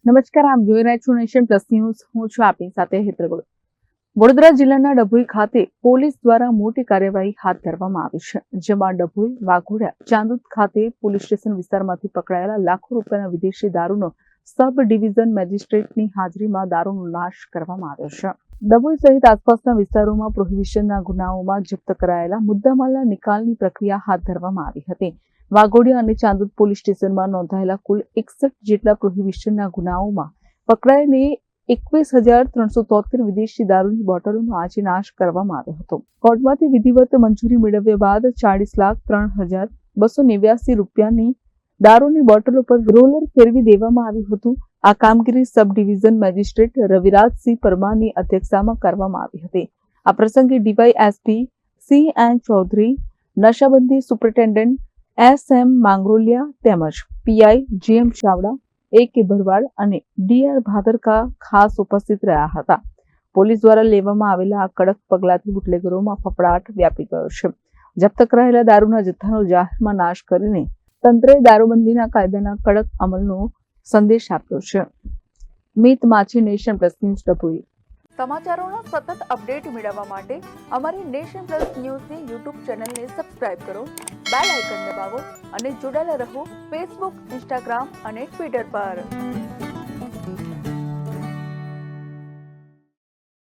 નમસ્કાર, આપ જોઈ રહ્યા છો નેશન પ્લસ ન્યૂઝ. હું છું આપની સાથે હેતલ ગોળ. વડોદરા જિલ્લાના ડભોઈ ખાતે પોલીસ દ્વારા મોટી કાર્યવાહી હાથ ધરવામાં આવી છે, જેમાં ડભોઈ, વાઘોડિયા, ચાંદોદ ખાતે પોલીસ સ્ટેશન વિસ્તારમાંથી પકડાયેલા લાખો રૂપિયાના વિદેશી દારૂનો સબ ડિવિઝન મેજિસ્ટ્રેટની હાજરીમાં દારૂનો નાશ કરવામાં આવ્યો છે. ડભોઈ સહિત આસપાસના વિસ્તારોમાં પ્રોહિબિશનના ગુનાઓમાં જપ્ત કરાયેલા મુદ્દામાલના નિકાલની પ્રક્રિયા હાથ ધરવામાં આવી હતી. વાઘોડિયા અને ચાંદોદ પોલીસ સ્ટેશનમાં નોંધાયેલા કુલ 61 જેટલા પ્રોહિબિશનના ગુનાઓમાં પકડાયેલી 21,373 વિદેશી દારૂની બોટલોનો આજે નાશ કરવામાં આવ્યો હતો. કોર્ટમાંથી વિધિવત મંજૂરી મેળવ્યા બાદ 40,03,289 રૂપિયાની દારૂની બોટલો પર રોલર ફેરવી દેવામાં આવ્યું હતું. આ કામગીરી સબ ડિવિઝન મેજિસ્ટ્રેટ રવિરાજસિંહ પરમારની અધ્યક્ષતામાં કરવામાં આવી હતી. આ પ્રસંગે ડીવાયએસપી CN ચૌધરી, નશાબંધી સુપ્રિન્ટેન્ડન્ટ SM માંગરોલિયા તેમજ PI GM ચાવડા, AK ભરવાડ અને DR ભાદરકા ખાસ ઉપસ્થિત રહ્યા હતા. પોલીસ દ્વારા લેવામાં આવેલા આ કડક પગલાંથી બુટલેગરોમાં ફફડાટ વ્યાપી ગયો છે. જપ્ત કરાયેલા દારૂના જથ્થાનો જાહેરમાં નાશ કરીને તંત્રએ દારૂબંધીના કાયદાના કડક અમલનો સંદેશ આપ્યો છે. મિત માછી, નેશન પ્લસ ન્યૂઝ, ડભોઈ. સમાચારોના સતત અપડેટ મેળવવા માટે અમારી નેશન પ્લસ ન્યૂઝની YouTube ચેનલને સબસ્ક્રાઇબ કરો, બેલ આઇકન દબાવો અને જોડાયેલા રહો ફેસબુક, ઇન્સ્ટાગ્રામ અને ટ્વિટર પર.